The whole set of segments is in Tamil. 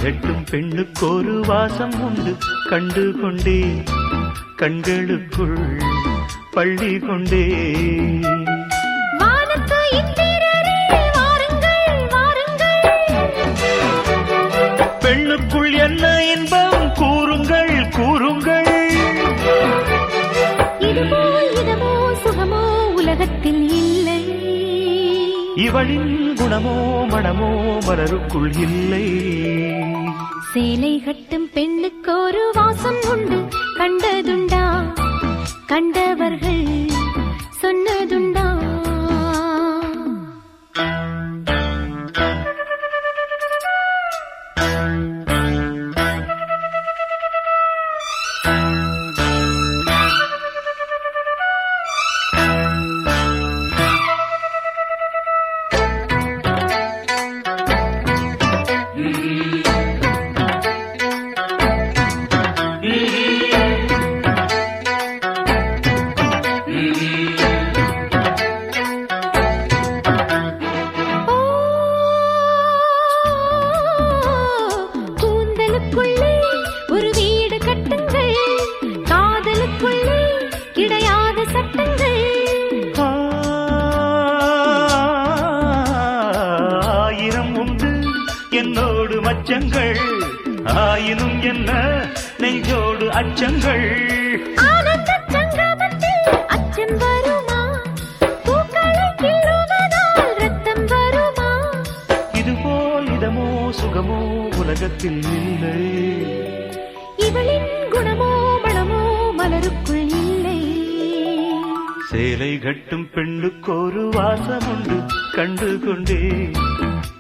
கட்டும் பெண்ணுக்கு ஒரு வாசம் உண்டு கண்டு கொண்டே கண்களுக்குள் பள்ளி கொண்டே பெண்ணுக்குள் என்ன இன்பம் கூறுங்கள் கூறுங்கள் இதமோ சுகமோ உலகத்தில் இல்லை இவளின் குணமோ மனமோ மலருக்குள் இல்லை சேலை கட்டும் பெண்ணுக்கு ஒரு வாசம் உண்டு கண்டதுண்டா கண்டவர்கள் சொன்னதுண்டா ஒரு வீடு கட்டுங்கள் காதலுக்குள்ளே கிடையாத சட்டங்கள் ஆயிரம் உண்டு என்னோடு மச்சங்கள் ஆயினும் என்ன நெஞ்சோடு அச்சங்கள் ஆனந்த சங்கமத்தில் அச்சம் வருமா பூக்களை கிள்ளுவதால் ரத்தம் வருமா இதுபோல் இதமோ சுகமோ உலகத்தில் இல்லை இவளின் குணமோ மனமோ மலருக்குள் இல்லை சேலை கட்டும் பெண்ணுக்கு ஒரு வாசம் உண்டு கண்டு கொண்டே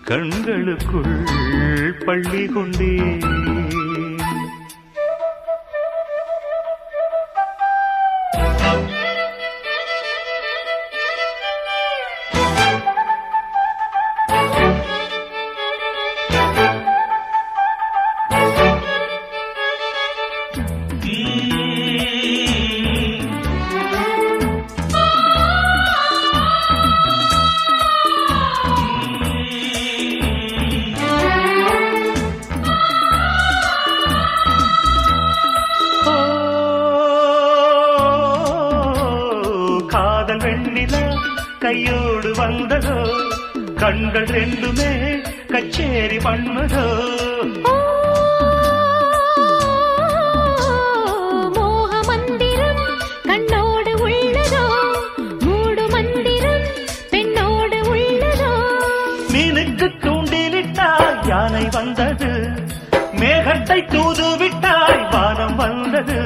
கண்களுக்குள் பள்ளி கொண்டே காதல் வெண்ணில கையோடு வந்ததோ கண்கள் ரெண்டுமே கச்சேரி பண்ணதோ மோக மந்திரம் கண்ணோடு உள்ளதோ மூடு மந்திரம் பெண்ணோடு உள்ளதோ மீனுக்கு தூண்டிலிட்டால் யானை வந்தது மேகத்தை தூதுவிட்டால் வானம் வந்தது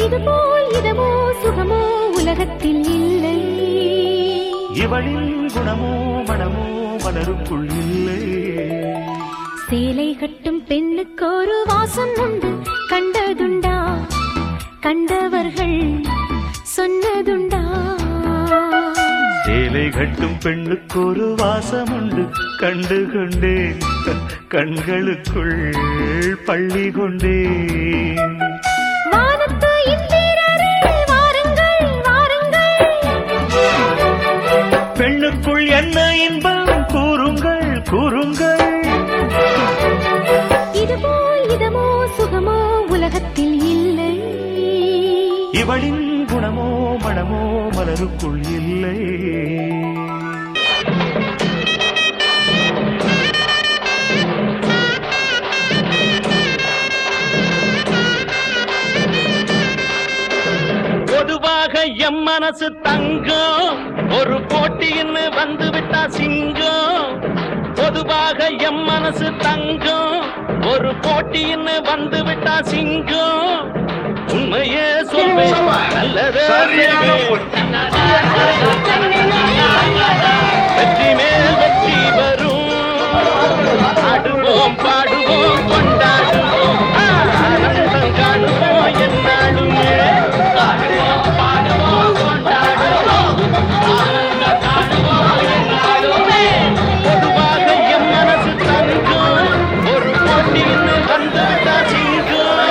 இதமோ சுகமோ உலகத்தில் இல்லை இவளின் குணமோ மனமோ மலருக்குள் இல்லை சேலை கட்டும் பெண்ணுக்கு ஒரு வாசம் உண்டு கண்டதுண்டா கண்டவர்கள் சொன்னதுண்டா சேலை கட்டும் பெண்ணுக்கு ஒரு வாசம் உண்டு கண்டு கொண்டேன் கண்களுக்குள் பள்ளி கொண்டேன் வானத்து இந்திரரே வாருங்கள் வாருங்கள் பெண்ணுக்குள் என்ன இன்பம் கூறுங்கள் கூறுங்கள் இதமோ சுகமோ உலகத்தில் இல்லை இவளின் குணமோ மனமோ மலருக்குள் இல்லை பொதுவாக எம் மனசு தங்கம் ஒரு போட்டின்னு வந்து விட்டா சிங்கம் பொதுவாக எம் மனசு தங்கம் ஒரு போட்டின்னு வந்து விட்டா சிங்கம் உண்மையே சொல்வேன் நல்லதே வெற்றி மேல் வெற்றி வரும் ஆடுவோம் பாடுவோம் கொண்டாடுவோம் ஆனந்தம் காணுவோம் என்னாலுமே பொதுவாக எம் மனசு தங்கம் ஒரு போட்டின்னு வந்து விட்டா சிங்கம்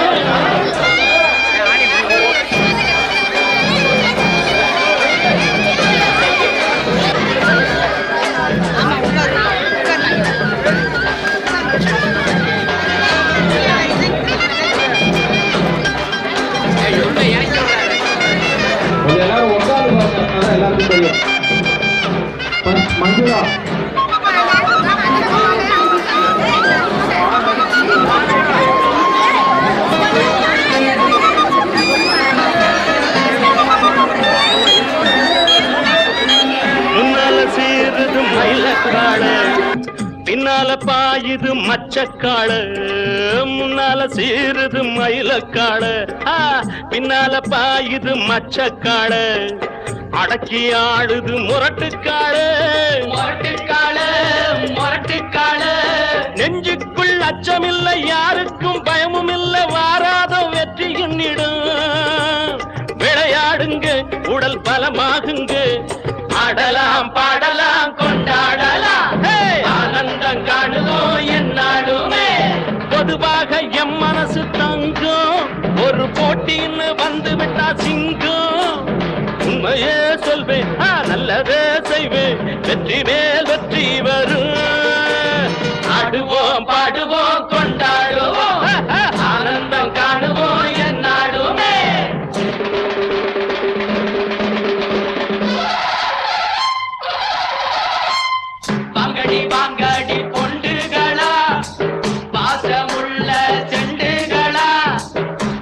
பாயுது மச்சக்காள முன்னால சீருது மயிலக்காள பின்னால பாயுது மச்சக்காள அடக்கி ஆடுது முரட்டுக்காள முரட்டுக்காள முரட்டுக்காள நெஞ்சுக்குள் அச்சமில்லை யாருக்கும் பயமும் இல்லை வாராத வெற்றி என்னிடும் விளையாடுங்க உடல் பலமாகுங்க ஆடலாம் பாடலாம் கொண்டாடலாம் ஆனந்தம் காணுவோம் என்னாலுமே பொதுவாக எம் மனசு தங்கும் ஒரு போட்டின்னு வந்து விட்டா சிங்கம் உண்மையே சொல்வேன் நல்லதே செய்வேன் வெற்றி மேல் வெற்றி வரும் ஆடுவோம் பாடுவோம் கொண்டாடுவோம் ஆனந்தம் காணுவோம் என்னாலுமே வாங்கடி வாங்கடி பொண்டுகளா பாசமுள்ள செண்டுகளா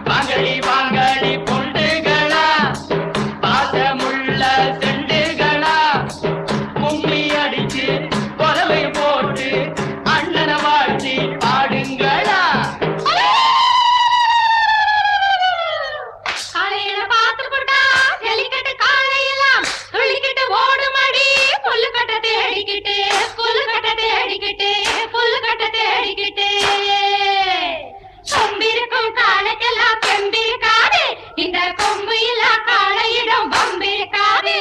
வாங்கடி வாங்கடி பொண்டுகளா பாசமுள்ள செண்டுகளா கும்மி அடிச்சு கொலவை போட்டு அண்ணனை வாழ்த்தி பாடுங்களா காலையில பார்த்து போட்டா ஜல்லிக்கட்டு காலையெல்லாம் துள்ளிக்கிட்டு ஓடுமடி புல்லுக்கட்ட தேடிக்கிட்டு புல்லுக்கட்ட தேடிக்கிட்டு புல்லுக்கட்ட தேடிக்கிட்டு கொம்பிருக்கும் காலைக்கெல்லாம் பெம்பிருக்காது இந்த கொம்பு இல்லா காலையிடம் வம்பிருக்காது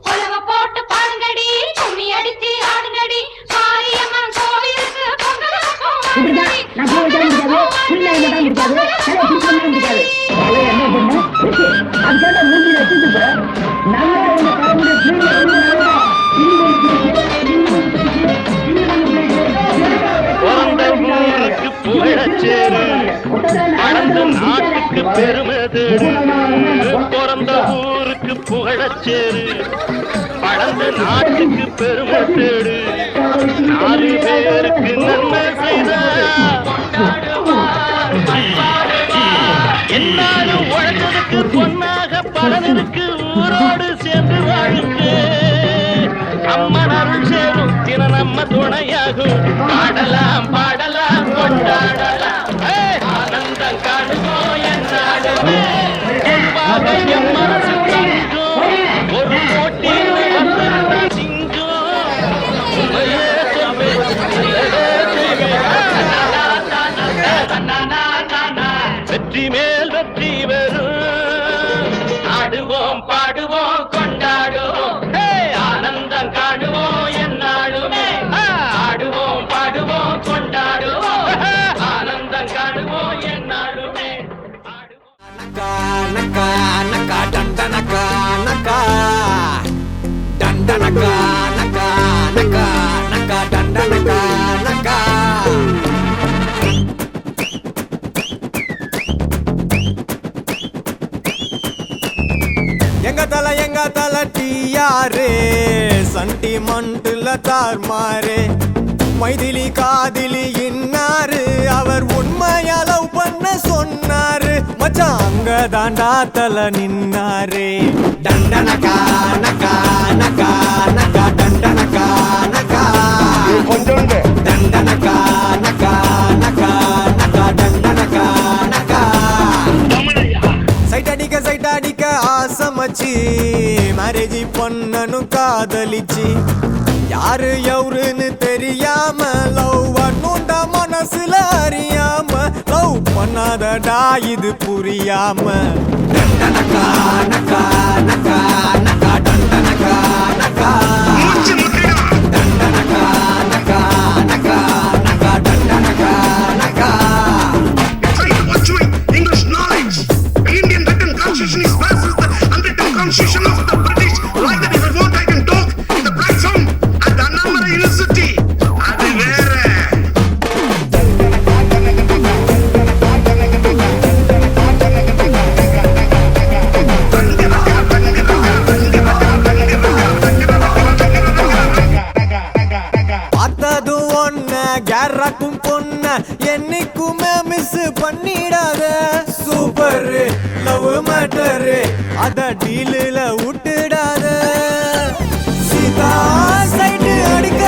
உலக போட்டு பாடுங்கடி கும்மி அடிச்சு ஆடுங்கடி மாரியம்மன் கோவிலுக்கு பிறந்த ஊருக்கு புகழச்சேரு வளர்ந்த நாட்டுக்கு பெருமை தேடு பிறந்த ஊருக்கு புகழச்சேரு வளர்ந்த நாட்டுக்கு பெருமை தேடு நாலு பேருக்கு நன்மை செய்த என்னாலும் உழைச்சதுக்கு பொன்னாக பலனுக்கு ஊரோடு சேர்ந்து வாழுக்கு அம்மன் அருள் சேரும் தின நம்ம துணையாகும் பாடலாம் பாடலாம் கொண்டாடலாம் ஆனந்தம் காணுவோம் என்னாலுமே பொதுவாக என் மனசு தங்கும் ஒரு போட்டி வந்து சிங்கம் உண்மையே சொல்வேன் நல்லதே செய்வேன் வெற்றி மேல் வெற்றி வரும் ஆடுவோம் பாடுவோம் கொண்டாடுவோம் ஆனந்தம் காணுவோம் என்னாலுமே ஆடுவோம் பாடுவோம் கொண்டாடுவோம் ஆனந்தம் காணுவோம் என்னாலுமே நக்கா நக்கா நக்கா டண்டனக்கா நக்கா டண்டனக்கா நக்கா நக்கா நக்கா டண்டனக்கா நக்கா எங்க தல டியாரே சண்டி மண்டுல தார்மாரே மைதிலி காதிலி இன்னாரு அவர் உண்மையா லவ் பண்ண சொன்னாரு மச்சான் அங்க தாண்டா தல நின்னாரே டண்டனக்கா நக்கா நக்கா நக்கா டண்டனக்கா நக்கா டண்டனக்கா நக்கா நக்கா நக்கா டண்டனக்கா நக்கா சைட் அடிக்க ஆசமச்சி மேரேஜ் பண்ணனு காதலிச்சு யாரு எவருன்னு தெரியாம லவ் பண்ணுண்டா மனசுல அறியாம லவ் பண்ணாதடா இது புரியாம டண்டனக்கா நக்கா நக்கா நக்கா டண்டனக்கா நக்கா டண்டனக்கா நக்கா நக்கா நக்கா டண்டனக்கா நக்கா English knowledge. Indian written constitution is versus the unwritten constitution of the British. Like that, if I want, I can talk in the platform at the Annamala University. அது வேற. பார்த்தது ஒன்ன கேரக்கும் பொண்ண என்னைக்குமே மிஸ் பண்ணிடாத சூப்பர் லவ் மேட்டர் அத டீலில் விட்டுடாத சீதா சைடு அடிக்க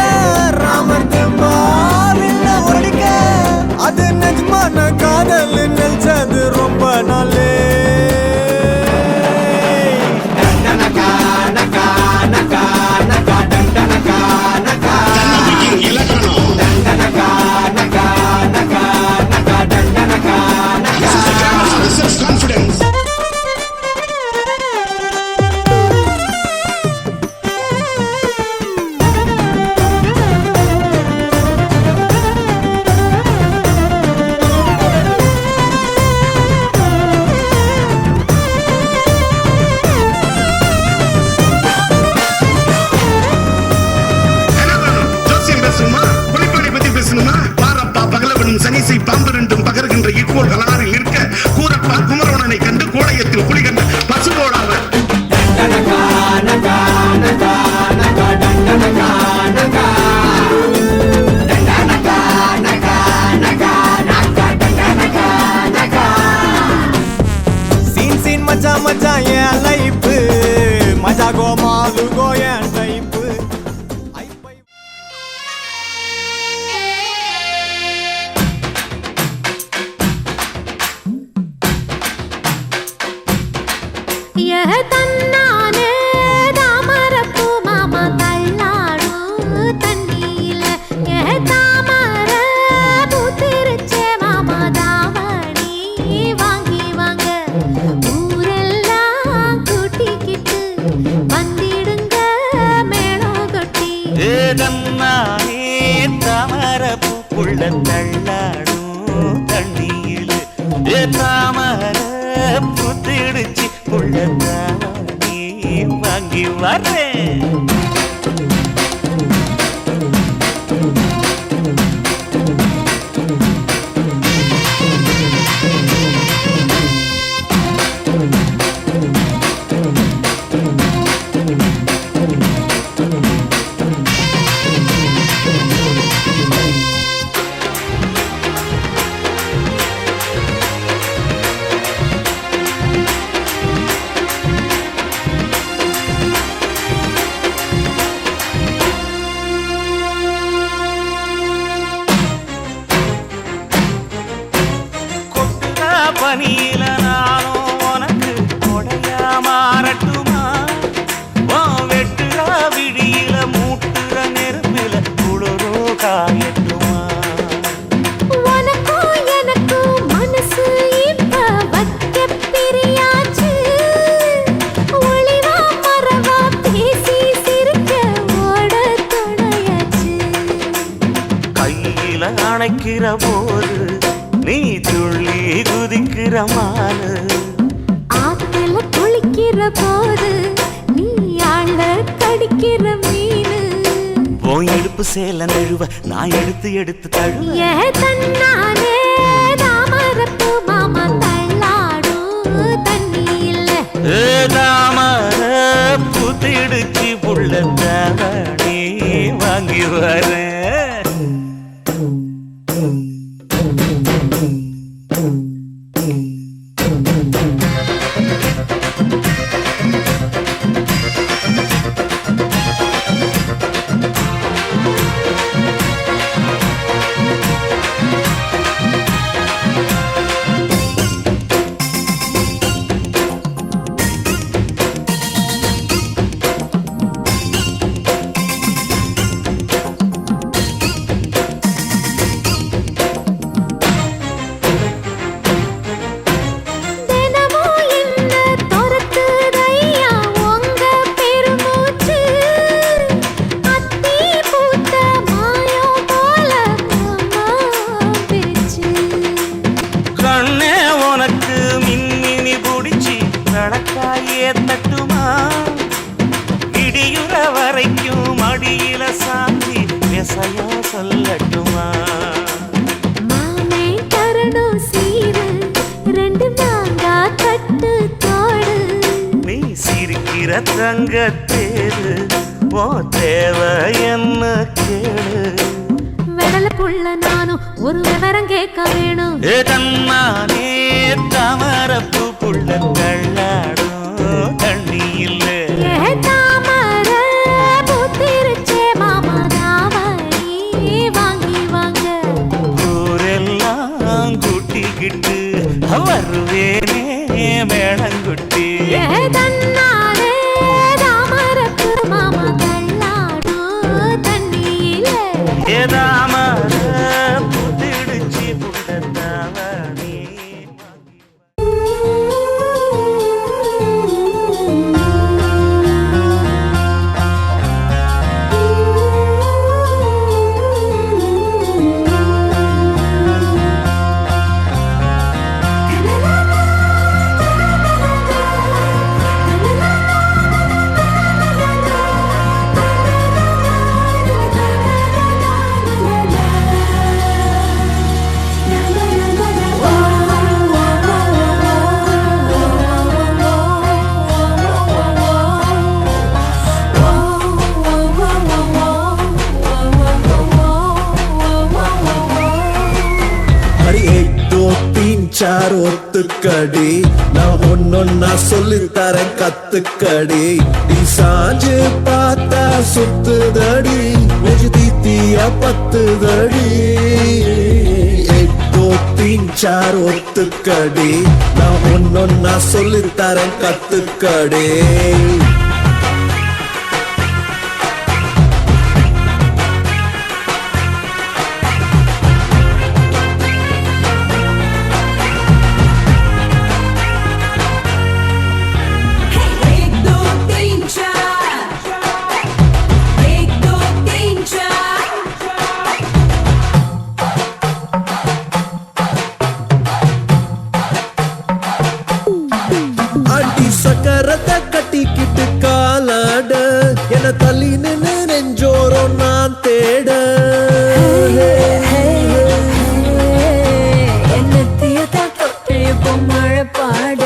ராமர் தெம்பாவில் பகலும் சனிசை பாம்பு ரெண்டும் பகர்கின்ற இக்கோள் கலாரில் நிற்க கூரப்பார் குமரவனனை கண்டு கோளையத்தில் குழி கண்டு பசுபோடாவர் சீன் சீன் மச்சான் மச்சான் என் லைஃப் மஜா கோ மாலு கோ என் டைப் தன்னானே தாமரப்பூ மாமா தள்ளாடும் தண்ணியில தாமர பூத்திருச்சே மாமா தாவணி வாங்கி வாங்க ஊரெல்லாம் கூட்டிக்கிட்டு வந்திடுங்க மேளம் கொட்டி ஏதன்னானே தாமர பூக்குள்ள தள்ளாடும் தண்ணியில் தாமர புத்திடுச்சு நீ வாங்கி வரேன் பனியில நானும் உனக்கு கொடையா மாறட்டுமா வெட்டுறா விடியில மூட்டுற நெருப்பில குளிரோ காயட்டுமா உனக்கும் எனக்கும் மனசு இப்ப வைக்க பிரியாச்சு ஒளிவா மரவா பேசி சிரிக்க ஓட துணையாச்சு கையில அணைக்கிற போது நீ துள்ளி குதிக்கிற மானு ஆத்துல குளிக்கிற போது நீ ஆள கடிக்கிற மீனு போய் எடுப்பு சேல நழுவ நான் எடுத்து எடுத்து தழுவ தன்னானே தாமரப்பூ மாமா தள்ளாடும் தண்ணியில தாமர புத்திடுச்சு புள்ள தாவணி வாங்கி வரேன் தட்டுமா இடியுற வரைக்கும் மடியில சாந்தி விசையா சொல்லட்டுமா மாமே தரணும் சீரு ரெண்டு மாங்கா கட்டு தோடு நீ சிரிக்கிற தங்கத்தேரு ஓ தேவை என்ன கேளு வெடல புள்ள நானும் ஒரு விவரம் கேட்க வேணும் தன்னானே தாமரப்பூ புள்ள தள்ளாடும் தண்ணி இல்லை தாமர பூத்திருச்சே மாமா தாவணி வாங்கி வாங்க ஊரெல்லாம் கூட்டிக்கிட்டு வருவேனே மேளங்குட்டி தன்னாலே தாமரப்பூ மாமா தள்ளாடும் தண்ணியில தாமர புத்திடுச்சு புள்ள தாவணி சார் ஒத்துக்கடி நான் ஒன்னொன்னா சொல்லித்தரேன் கத்துக்கடி நீ சாஞ்சு பார்த்தா சுத்துதடி நெஞ்சு தீத்தியா பத்துதடி एक दो तीन चार ஒத்துக்கடி நான் ஒன்னொன்னா சொல்லித்தரேன் கத்துக்கடி एक दो तीन चार एक दो तीन चार அடி சக்கரத்தை கட்டிக்கிட்டு காலாட என தள்ளி நின்று நெஞ்சோரம் நான் தேட என்னத்தையதா தொட்டு இப்போ மழை பாட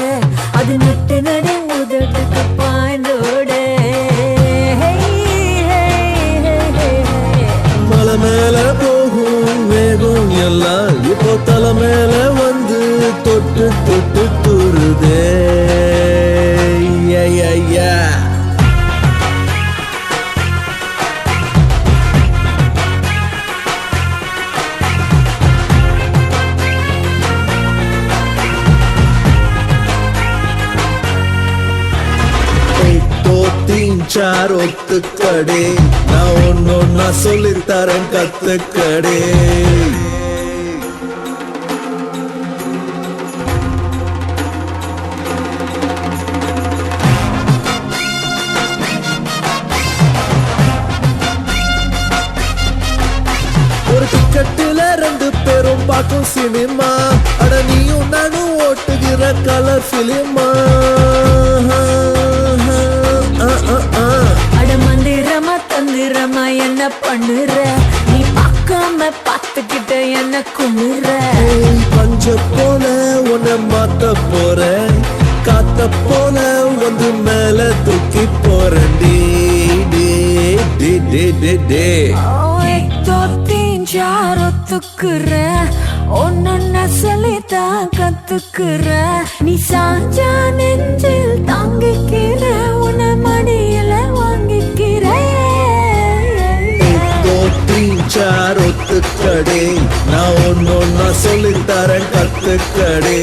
அது நட்டு நடு முதட்டுக்கு பாய்ந்தோட மலை மேல போகும் வேகம் எல்லாம் இப்போ தலை மேல வந்து தொட்டு தொட்டு துருதே சார் ஒத்துக்கடே நான் ஒன்னொன்னா சொல்லித்தரேன் கத்துக்கடே ஒரு டிக்கெட்டுல ரெண்டு பேரும் பார்க்கும் சினிமா அட நீயும் நானும் ஓட்டுகிற கலர் பிலிமா அட மந்திரமா தந்திரமா என்ன பண்ணுற நீ பார்க்காம பார்த்துக்கிட்ட என்ன குமுற பஞ்ச போல உன்னை மாத்த போறேன் காத்த போல வந்து மேல தூக்கி போறேன் டே டே டே டே டே டே एक दो तीन चार ஒத்துக்குற ஒன்னொன்னா சொல்லித்தான் கத்துக்குற நீ சாஞ்சா நெஞ்சில் தாங்கிக்கிற உன மடியில வாங்கிக்கிற दो तीन चार ஒத்துக்கடே நான் ஒன்னொன்னா சொல்லித்தரேன் கத்துக்கடே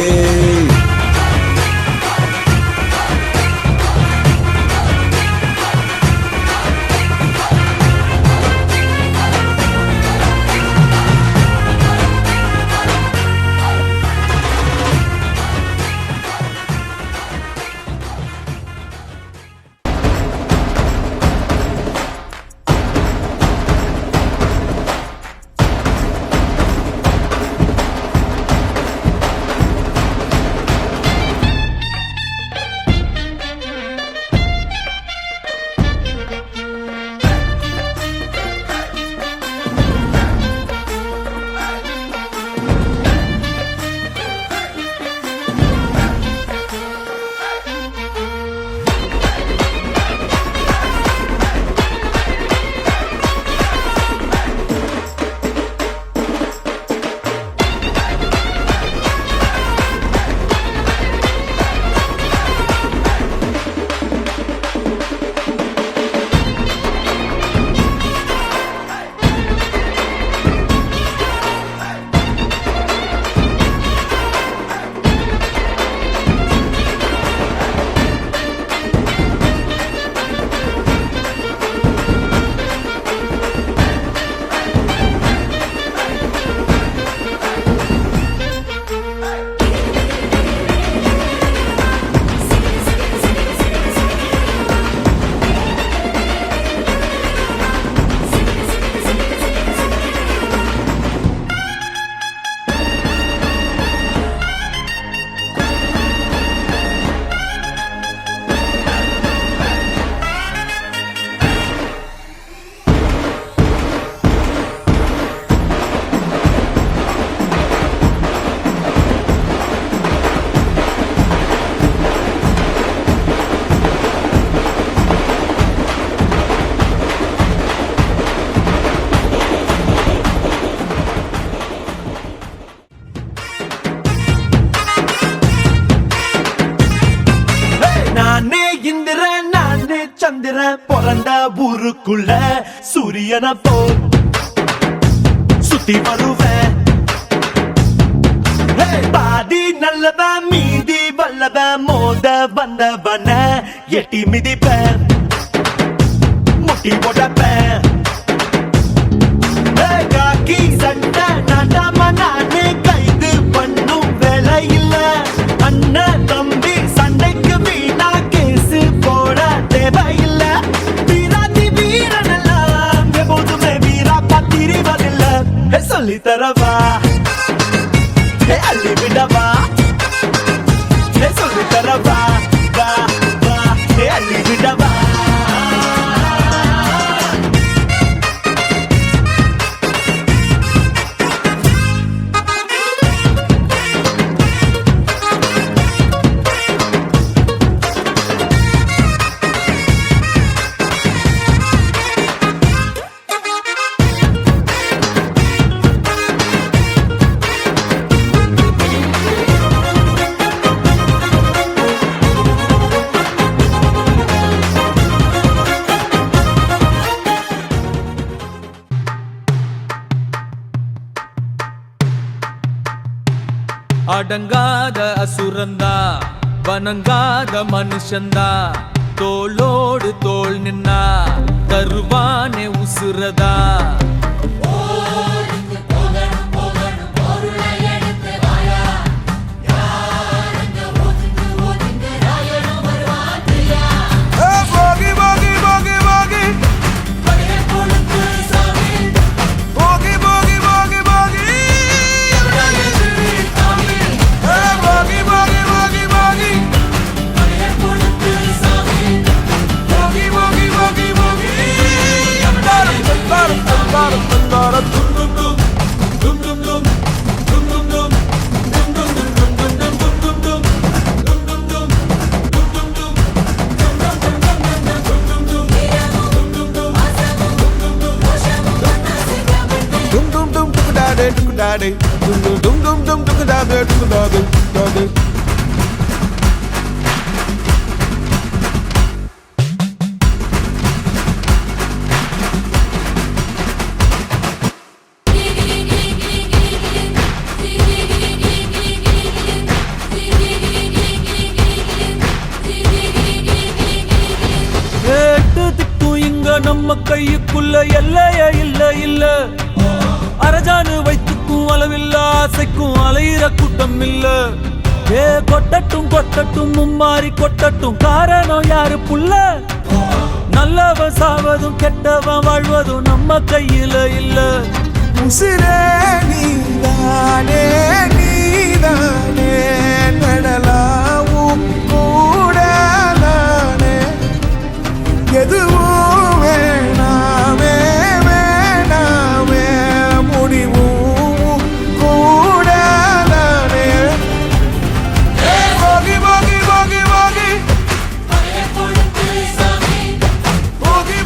சந்திரன் பிறந்த ஊருக்குள்ள சூரியனை போல் சுத்தி வருவேன். பாதி நல்லவன் மீதி வல்லவன் மோத வந்தவன எட்டி மிதிப்பேன் முட்டி போடப்பேன். காக்கி சட்டை நாட்டாம நானே கைது பண்ணும் வேலை இல்ல. அண்ணன் தம்பி சண்டைக்கு வீணா கேசு போட தேவையில்ல. வீராதி வீரனெல்லாம் எப்போதுமே வீரா பத்திரிவதில்ல. சொல்லி தரவா அள்ளி விடவா சொல்லி தரவா வா வா அள்ளி விடவா. அடங்காத அசுரந்தா வணங்காத மனுஷந்தா தோளோடு தோள் நின்னா தருவானே உசுரதா. நம்ம கையுக்குள்ள எல்லைய இல்ல இல்ல. அரஜானு வைத்துக்கும் அளவில்ல ஆசைக்கும் அலையிற கூட்டம் இல்ல. கொட்டட்டும் கொட்டட்டும் மும்மாறி கொட்டட்டும் காரணம் யாரு புள்ள. நல்லவன் சாவதும் கெட்டவன் வாழ்வதும் நம்ம கையில இல்ல. உசிரே நீதானே நீதானே நடலாவும் கூடலானே எதுவும் வேணாமே வேணாமே முடிவும் கூடலானே. போகி போகி போகி போகி போகி போகி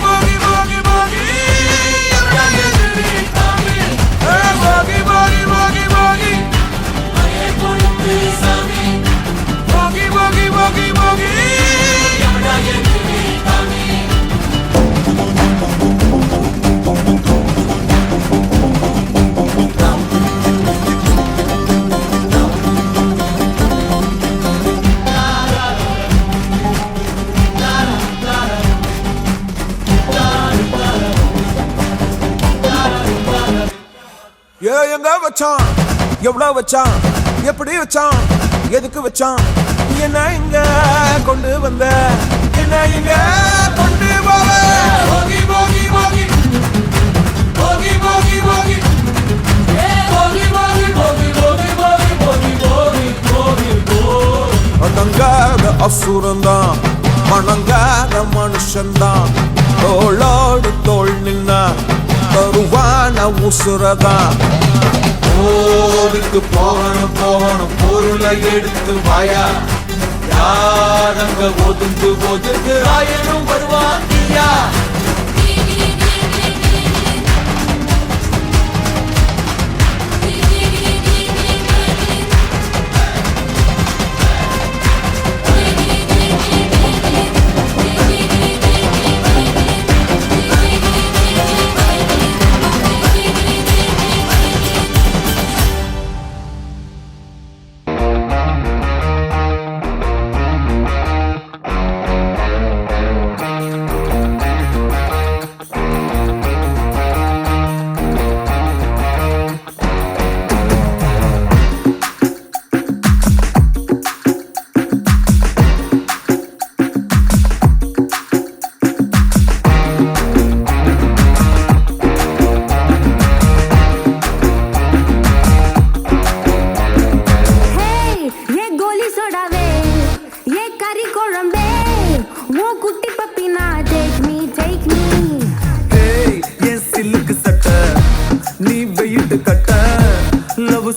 போகி போகி போகி போகி போகி போகி போகி போகி போகி எங்க வச்சான் எவ்வளவு வச்சான் எப்படி வச்சான் எதுக்கு வச்சான் என்ன இங்க கொண்டு வந்த என்ன இங்க கொண்டு போக. போகி போகி போகி போகி போகி போகி போகி போகி போகி போகி போகி போகி போகி போகி. அடங்காத அசுரந்தான் வணங்காத மனுஷன்தான் தோளோடு தோள் நின்னா தருவான உசுரதான். ஓருக்கு போகணும் போகணும் பொருளை எடுத்து வாயா. யாரங்க ஒதுங்கு ஒதுங்கு ஆயனும் வருவாங்கியா.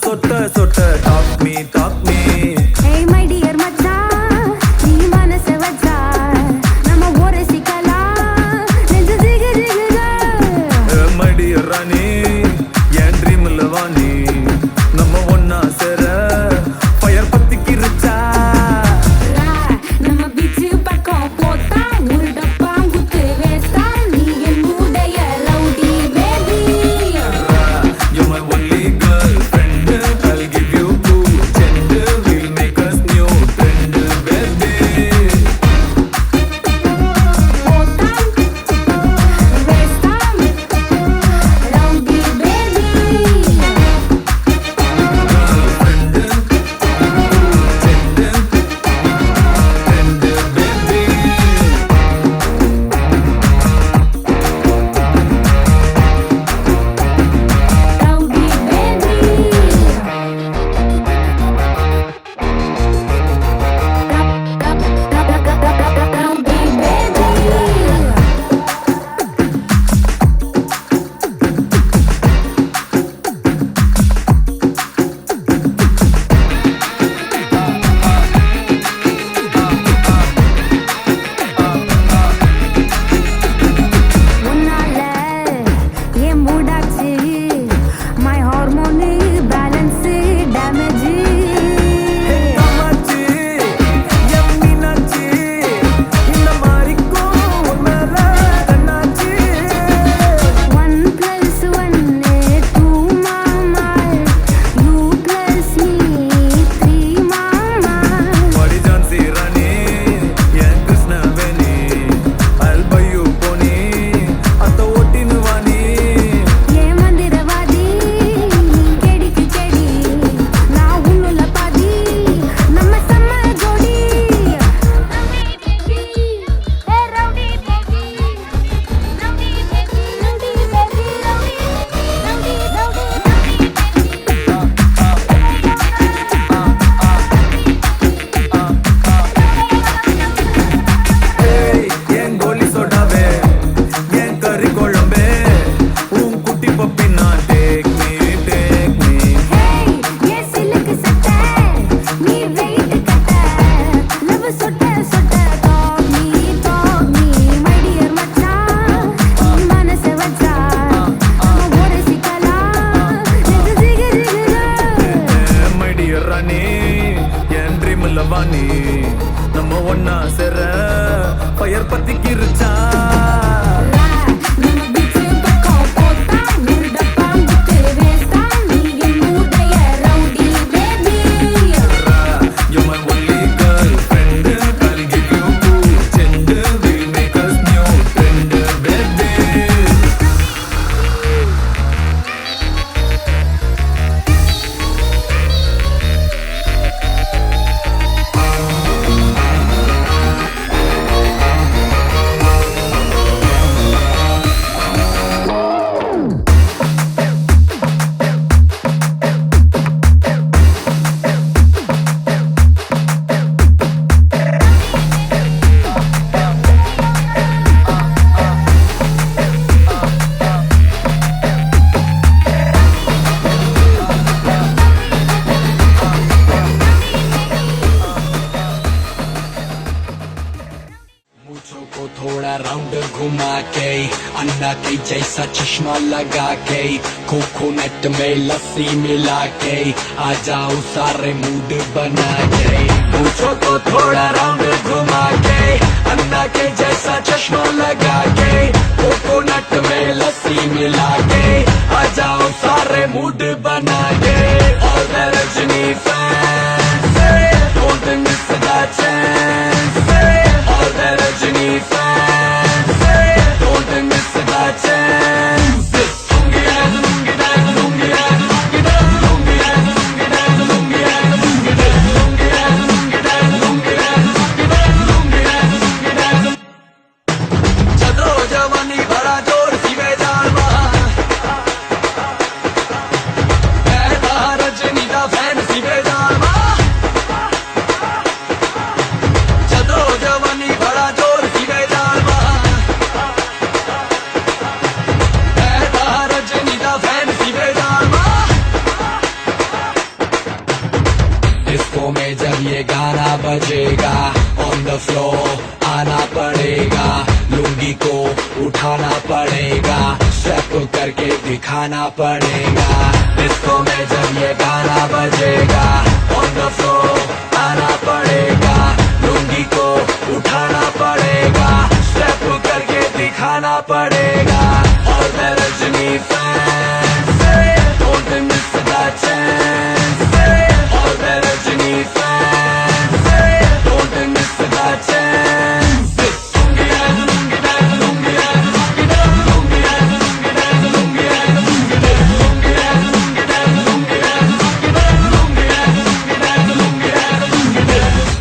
சொட்ட சொட்ட talk me Hey my dear மச்சான் நீ மனச வச்சா நம்ம ஒரு சிக்கலாம் நெஞ்சு ஜிகு ஜிகுதா மடி ராணி என் ட்ரீம்ல வாணி நம்ம ஒன்னா சேர ஃபயர் பத்திக்கிருச்சா நம்ம பீச்சு பக்கம் போத்தா ஒரு டப்பாங்குத்து வேஸ்டா நீ என் மூடைய rowdy baby You're my only girlfriend I'll give you 2 gender we'll make us new trend baby போத்தா வேஸ்டா rowdy baby rowdy baby rowdy baby உன்னால ஏன் மூடாச்சு மை ஹார்மோனு பேலன்ஸ் டேமேஜ் அம்மாச்சி என் மீனாச்சி இந்த மாதிரிக்கும் உன்னால கண்ணாச்சி 1+1 2 மாமா you plus me 3 மாமா Wadi Jhansi Rani N Krishnaveni I'll buy you pony அத்த ஓட்டினு வாணி ஏ மந்திரவாதி நீ கெடிக்கு செடி நான் உன்னுல பாதி நம்ம செம்ம ஜோடி rowdy baby rowdy baby rowdy baby rowdy ஏய் என் கோலி சோடாவே என் கறி குழம்பே உன் குட்டி பப்பி நான் take me Hey, ye silk satta, me weight katta, love sotta sotta, talk me, my dear macha, nee manase vacha, nama oru sikala, nெஞ்சு ஜிகு ஜிகுதா. my dear Rani என் ட்ரீம்ல வாணி நம்ம ஒன்னா சேர ஃபயர் பத்திக்கிருச்சா நம்ம பீச்சு பக்கம் போத்தா, ஒரு டப்பாங்குத்து வேஸ்டா, நீ என் மூடைய rowdy baby You're my only girlfriend I'll give you 2 gender we'll make us new trend baby मूंछों को थोड़ा राउंड घुमा के अन्ना के जैसा चश्मा लगा के कोकोनट में लस्सी मिला के आ जाओ सारे मूड बना के मूंछों को थोड़ा राउंड घुमा के अन्ना के जैसा चश्मा लगा के कोकोनट में लस्सी मिला के आ जाओ सारे मूड बना के और the Rajni fans don't miss the chance all the Rajini fans don't miss the chance lungi dance lungi dance lungi dance lungi dance lungi dance lungi dance lungi dance lungi dance lungi dance lungi dance lungi dance lungi dance lungi dance चलो जवानी बड़ा जोर सी में जान मैं रजनी दा फैन में जब ये गाना बजेगा ऑन द फ्लोर आना पड़ेगा, लुंगी को उठाना पड़ेगा, स्टेप करके दिखाना पड़ेगा। डिस्को में जब ये गाना बजेगा ऑन द फ्लोर आना पड़ेगा, लुंगी को उठाना पड़ेगा, स्टेप करके दिखाना पड़ेगा। और मैं रजनी फैन से डोंट मिस द चांस, और मैं रजनी फैन से डोंट मिस द चांस।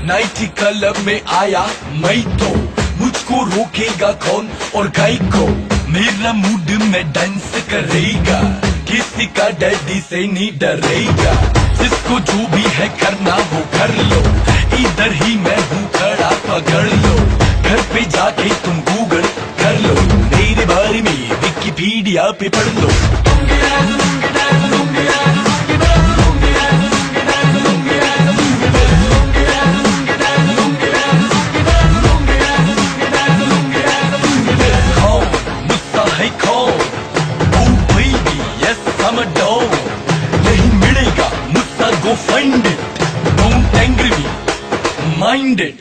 नाइटी क्लब में आया मैं तो, मुझको रोकेगा कौन और गाय को, मेरा मूड में डांस करेगा, किसी का डैडी से नहीं डरेगा। जिसको जो भी है करना वो कर लो, इधर ही मैं हूँ खड़ा पकड़ लो, घर पे जाके तुम गूगल कर लो, मेरे बारे में विकिपीडिया पे पढ़ लो। Find it, don't angry me, mind it।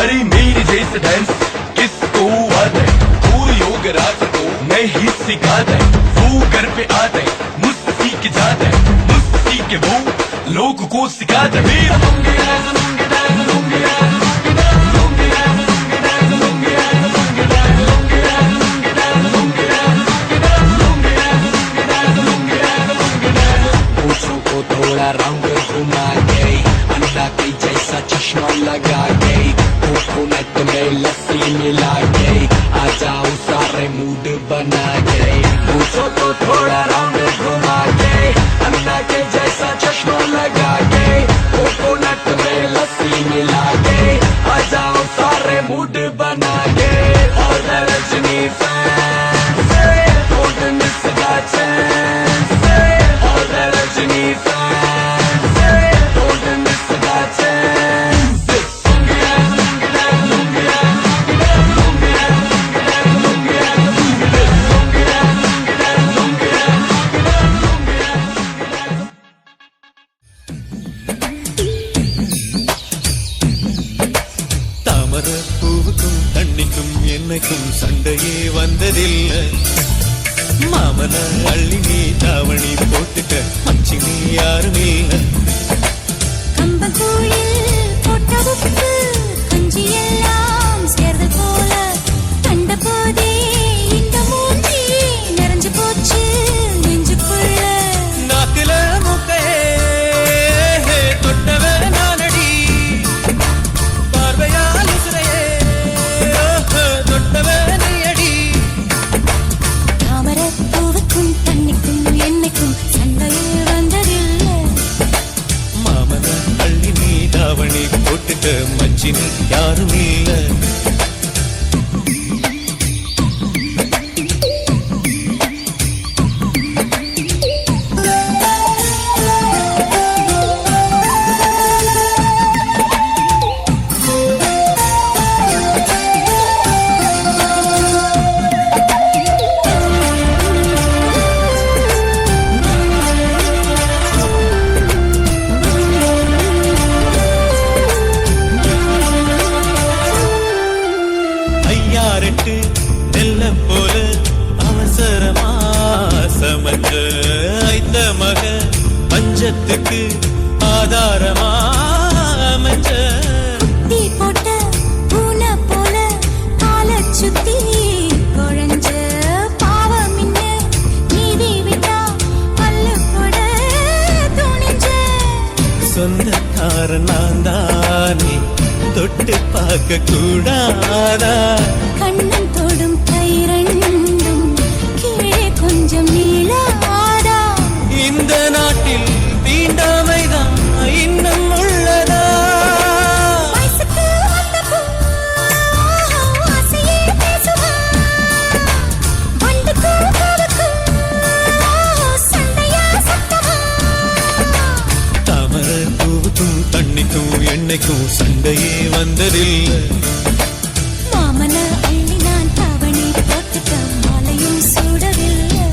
अरे मेरे जैसे डांस किसको आता है, कोरियोग्राफर को मैं ही सिखाता है, वो घर पे आता है मुझसे सीख जाता है, मुझसे सीख के वो लोगों को सिखाता है। मेरा थोड़ा राउंड घुमा के, अंडा के जैसा चश्मा लगा के, कोकोनट में लस्सी मिला के, आ जाओ सारे मूड बना के। पूछो तो थोड़ा राउंड घुमा के, अंडा के जैसा चश्मा लगा के, कोकोनट में लस्सी मिला के, आ जाओ सारे मूड बना के। और मैं रजनी फैन से डोंट मिस द चांस, और मैं रजनी फैन சண்டையே வந்ததில்லை, மாமன அள்ளி நீ தாவணி போட்டுக்க மச்சினி யாரும் இல்லை। கம்பங்கூழில் போட்ட உப்பு கஞ்சி எல்லாம் சேர்ந்து போல, கண்ட போதே இந்த மூஞ்சி நிறைஞ்சு போச்சு நெஞ்சுக்குள்ள। நாக்குல முக்கையே தொட்டவ நானடி, பார்வையால் உசுரையே தொட்டவ நீயடி। தாமரப்பூவுக்கும் தண்ணிக்கும் என்னைக்கும் சண்டையே வந்ததில்லை, மாமன அள்ளி நீ தாவணி போட்டுக்க மச்சினி யாரும் இல்லை। நெல்ல போல அவசரமா சமஞ்ச ஐத்த மக பஞ்சத்துக்கு ஆதாரமா அமைஞ்ச, குத்தி போட்ட பூனை போல கால சுத்தி குழஞ்ச பாவம் இன்ன நீதி விட்டா பல்லு போட துணிஞ்ச। சொந்தக்கார நான் தானே தொட்டு பார்க்க கூடாதா, கண்ணன் தொடும் கை ரெண்டும் கீழே கொஞ்சம் நீளாதா, இந்த நாட்டில் தீண்டாமைதான் இன்னும் உள்ளதா। வயசுக்கு வந்த பூ ஆசையே பேசுவா, வண்டுக்கு பூவுக்கு சண்டையா சத்தமா। தாமரை பூவுக்கும் தண்ணிக்கும் மட்டும் என்னைக்கும் சண்டையே வந்ததில்லை. மாமன அள்ளி நான் தாவணி போட்டுட்ட மாலையும் சூடவில்லை.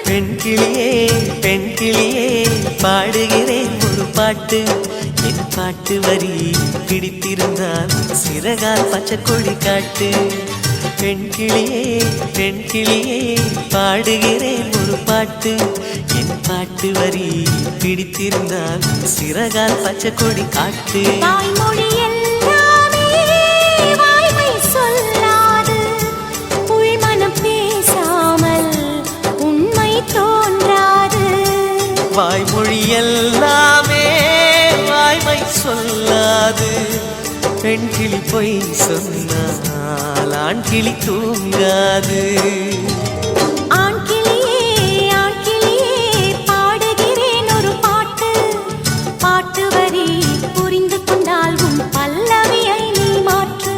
பெண் கிளியே பெண் கிளியே பாடுகிறேன் ஒரு பாட்டு. என் பாட்டு வரி பிடித்திருந்தால் சிறகால் பச்சை கொடி காட்டு. பெண் கிளியே பெண் கிளியே பாடுகிறேன் ஒரு பாட்டு. என் பாட்டு வரி பிடித்திருந்தால் சிறகால் பச்சை கொடி காட்டு. தாய்மொழி எல்லாமே வாய்மை சொல்லாது, உள்மனம் பேசாமல் உண்மை தோன்றாது. வாய்மொழி எல்லாமே வாய்மை சொல்லாது. பெண் கிளி பொய் சொன்னால் ஆண் கிளி தூங்காது. ஆண் கிளியே பாடுகிறேன் ஒரு பாட்டு. பாட்டு வரி புரிந்து கொண்டால் உன் பல்லவியை நீ மாற்று.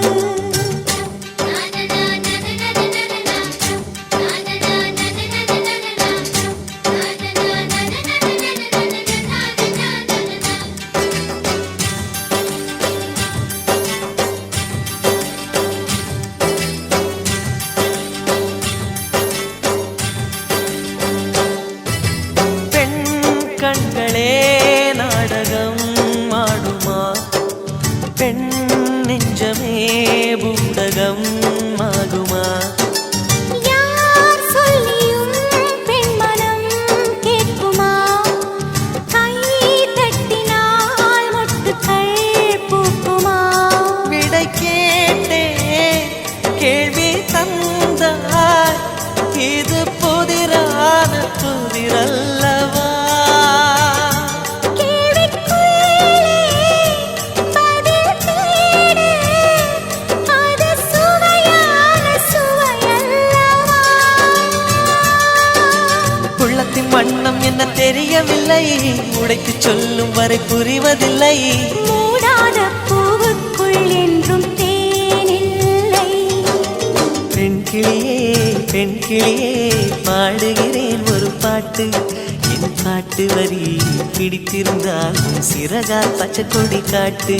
பெண் கண்களே நாடகம் ஆடுமா? பெண் நெஞ்சமே பூடகம் ஆகுமா? யார் சொல்லியும் பெண் மனம் கேட்குமா? கை தட்டினால் மொட்டுக்கள் பூக்குமா? விடை கேட்டே கேள்வி தந்தாய். இது புதிரான புதிரல்லவா? கேள்விக்குள்ளே பதில் தேடு, அது சுவையான சுவையல்லவா? உள்ளத்தின் வண்ணம் என்ன தெரியவில்லை, உடைத்து சொல்லும் வரை புரிவதில்லை. மூடாத பூவுக்குள் என்றும் தேனில்லை. பெண் கிளியே பெண் கிளியே பாடுகிறேன் ஒரு பாட்டு. என் பாட்டு வரி பிடித்திருந்தால் சிறகால் பச்சை கொடி காட்டு.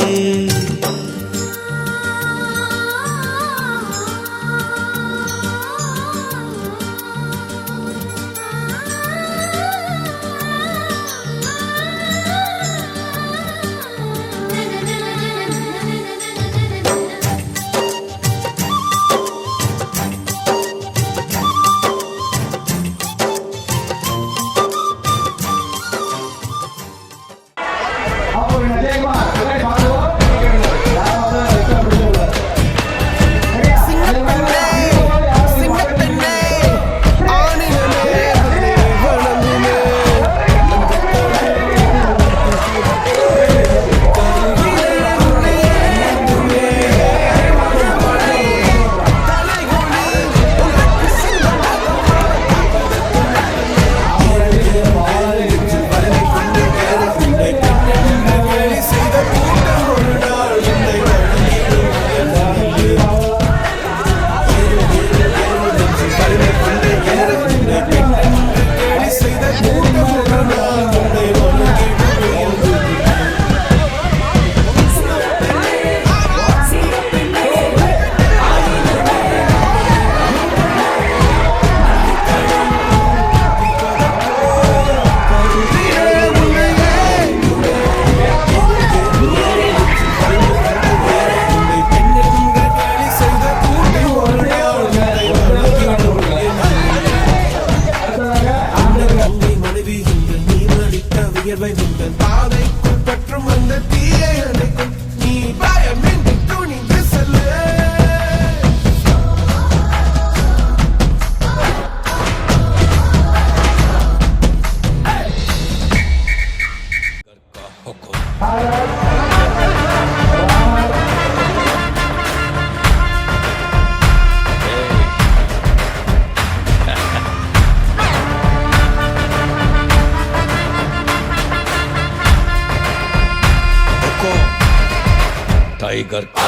टाइगर का